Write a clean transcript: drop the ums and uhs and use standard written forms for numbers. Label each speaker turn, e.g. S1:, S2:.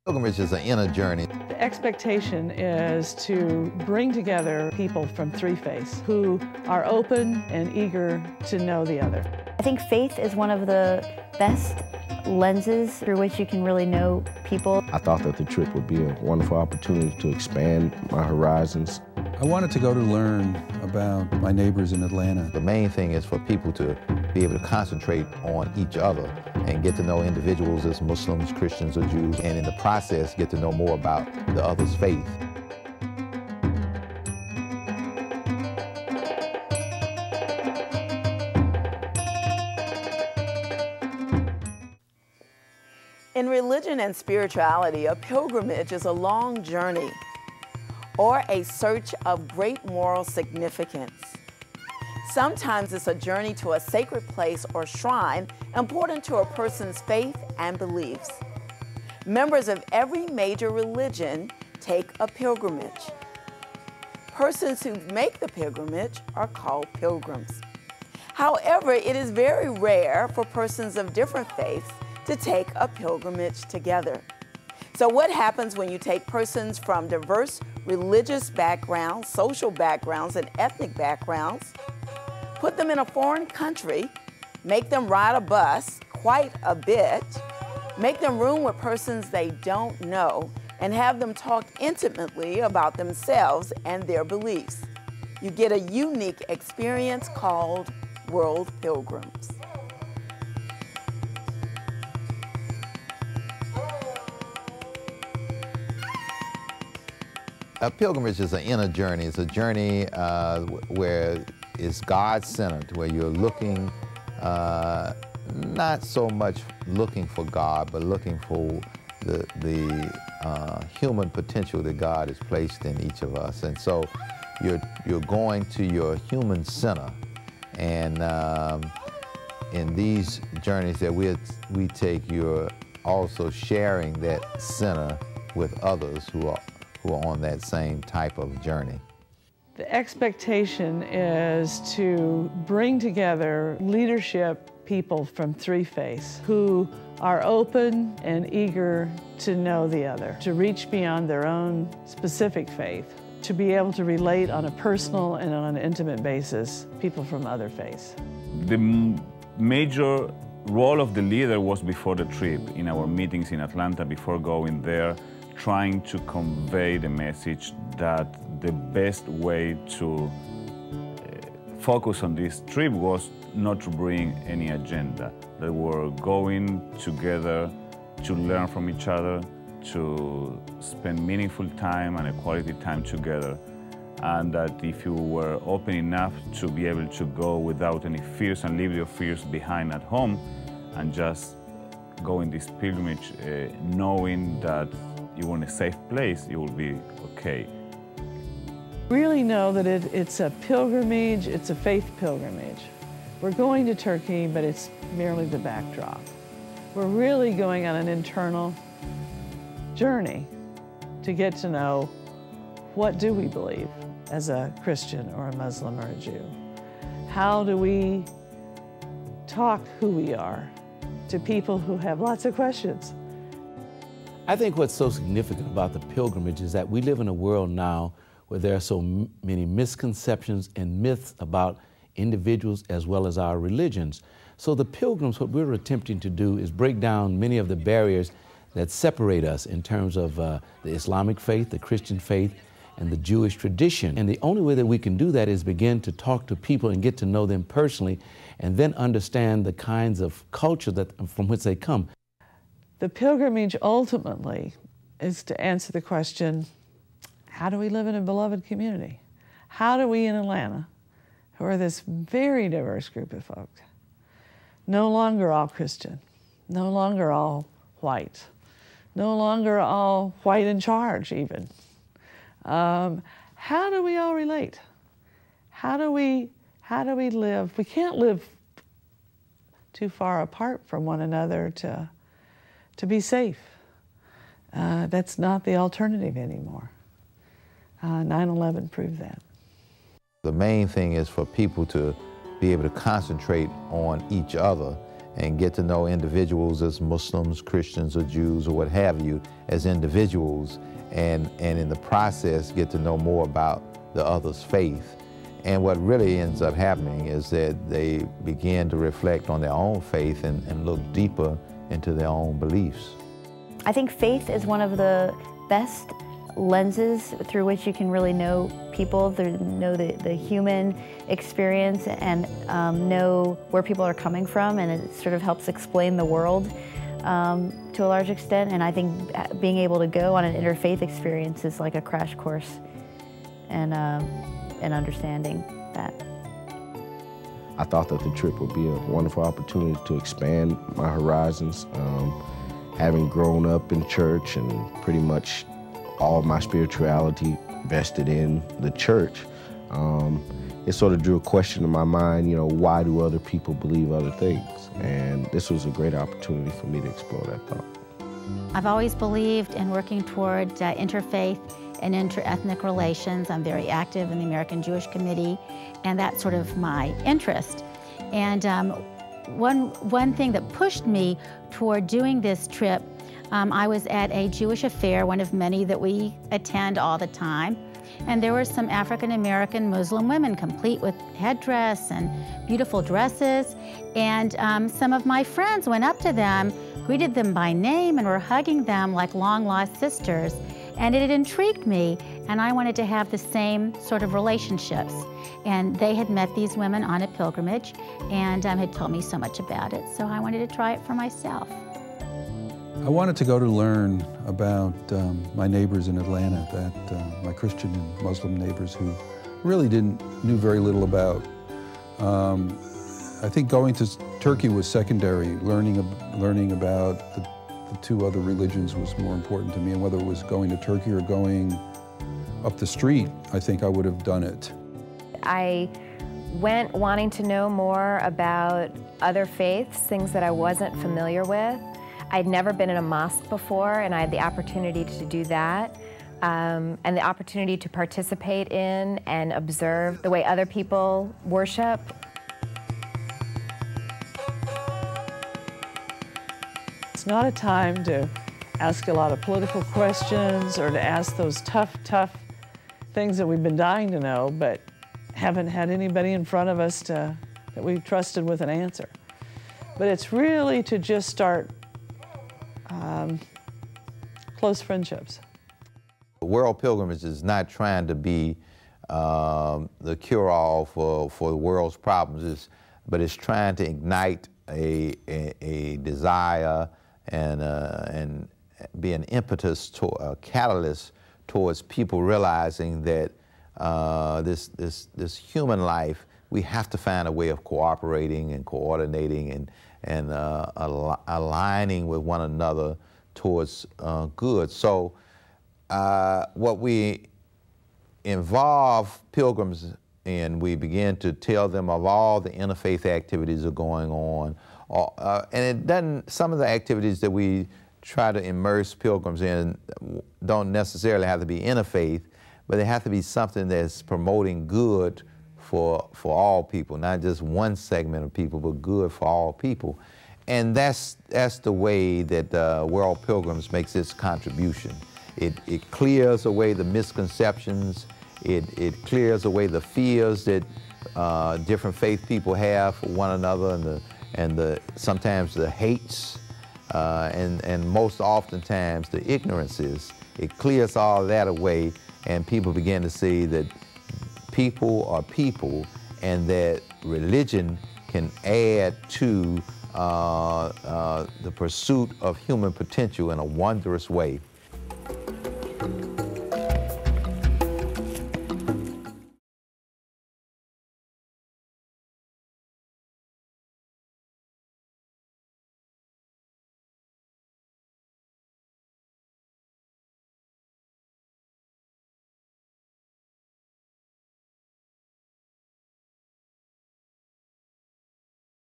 S1: Pilgrimage is an inner journey.
S2: The expectation is to bring together people from three faiths who are open and eager to know the other.
S3: I think faith is one of the best lenses through which you can really know people.
S4: I thought that the trip would be a wonderful opportunity to expand my horizons.
S5: I wanted to go to learn about my neighbors in Atlanta.
S1: The main thing is for people to be able to concentrate on each other and get to know individuals as Muslims, Christians, or Jews, and in the process get to know more about the other's faith.
S6: In religion and spirituality, a pilgrimage is a long journey or a search of great moral significance. Sometimes it's a journey to a sacred place or shrine important to a person's faith and beliefs. Members of every major religion take a pilgrimage. Persons who make the pilgrimage are called pilgrims. However, it is very rare for persons of different faiths to take a pilgrimage together. So what happens when you take persons from diverse religious backgrounds, social backgrounds, and ethnic backgrounds, put them in a foreign country, make them ride a bus quite a bit, make them room with persons they don't know, and have them talk intimately about themselves and their beliefs? You get a unique experience called World Pilgrims.
S1: A pilgrimage is an inner journey. It's a journey where it's God-centered, where you're looking, not so much looking for God, but looking for the human potential that God has placed in each of us. And so you're going to your human center. And in these journeys that we take, you're also sharing that center with others who are on that same type of journey.
S2: The expectation is to bring together leadership people from three faiths who are open and eager to know the other, to reach beyond their own specific faith, to be able to relate on a personal and on an intimate basis people from other faiths.
S7: The major role of the leader was before the trip, in our meetings in Atlanta before going there, trying to convey the message that the best way to focus on this trip was not to bring any agenda, that we're going together to learn from each other, to spend meaningful time and a quality time together, and that if you were open enough to be able to go without any fears and leave your fears behind at home and just go in this pilgrimage knowing that you're in a safe place, you will be okay.
S2: Really know that it's a pilgrimage, it's a faith pilgrimage. We're going to Turkey, but it's merely the backdrop. We're really going on an internal journey to get to know what do we believe as a Christian or a Muslim or a Jew. How do we talk who we are to people who have lots of questions?
S8: I think what's so significant about the pilgrimage is that we live in a world now where there are so many misconceptions and myths about individuals as well as our religions. So the pilgrims, what we're attempting to do is break down many of the barriers that separate us in terms of the Islamic faith, the Christian faith, and the Jewish tradition. And the only way that we can do that is begin to talk to people and get to know them personally, and then understand the kinds of culture from which they come.
S2: The pilgrimage ultimately is to answer the question, how do we live in a beloved community? How do we in Atlanta, who are this very diverse group of folks, no longer all Christian, no longer all white, no longer all white in charge even, how do we all relate? How do we live? We can't live too far apart from one another to be safe. That's not the alternative anymore. 9/11 proved that.
S1: The main thing is for people to be able to concentrate on each other and get to know individuals as Muslims, Christians, or Jews, or what have you, as individuals, and in the process get to know more about the other's faith. And what really ends up happening is that they begin to reflect on their own faith and look deeper into their own beliefs.
S3: I think faith is one of the best lenses through which you can really know people, know the human experience, and know where people are coming from, and it sort of helps explain the world to a large extent. And I think being able to go on an interfaith experience is like a crash course in understanding that.
S4: I thought that the trip would be a wonderful opportunity to expand my horizons. Having grown up in church and pretty much all of my spirituality vested in the church, it sort of drew a question in my mind, why do other people believe other things? And this was a great opportunity for me to explore that thought.
S9: I've always believed in working toward interfaith and inter-ethnic relations. I'm very active in the American Jewish Committee, and that's sort of my interest. And one thing that pushed me toward doing this trip, I was at a Jewish affair, one of many that we attend all the time, and there were some African-American Muslim women complete with headdress and beautiful dresses, and some of my friends went up to them, greeted them by name, and were hugging them like long-lost sisters. And it had intrigued me, and I wanted to have the same sort of relationships. And they had met these women on a pilgrimage and had told me so much about it, so I wanted to try it for myself.
S5: I wanted to go to learn about my neighbors in Atlanta, my Christian and Muslim neighbors who really knew very little about. I think going to Turkey was secondary. Learning about the two other religions was more important to me, and whether it was going to Turkey or going up the street, I think I would have done it.
S10: I went wanting to know more about other faiths, things that I wasn't familiar with. I'd never been in a mosque before, and I had the opportunity to do that, and the opportunity to participate in and observe the way other people worship.
S2: It's not a time to ask a lot of political questions or to ask those tough things that we've been dying to know, but haven't had anybody in front of us that we've trusted with an answer. But it's really to just start close friendships.
S1: World Pilgrims is not trying to be the cure-all for the world's problems, but it's trying to ignite a desire and be an impetus, a catalyst towards people realizing that this human life, we have to find a way of cooperating and coordinating and aligning with one another towards good. So what we involve pilgrims in, we begin to tell them of all the interfaith activities that are going on. And it doesn't, some of the activities that we try to immerse pilgrims in don't necessarily have to be interfaith, but they have to be something that's promoting good for all people, not just one segment of people, but good for all people. And that's the way that World Pilgrims makes its contribution. It clears away the misconceptions, it clears away the fears that different faith people have for one another, and sometimes the hates, and most oftentimes the ignorances. It clears all that away, and people begin to see that people are people, and that religion can add to the pursuit of human potential in a wondrous way.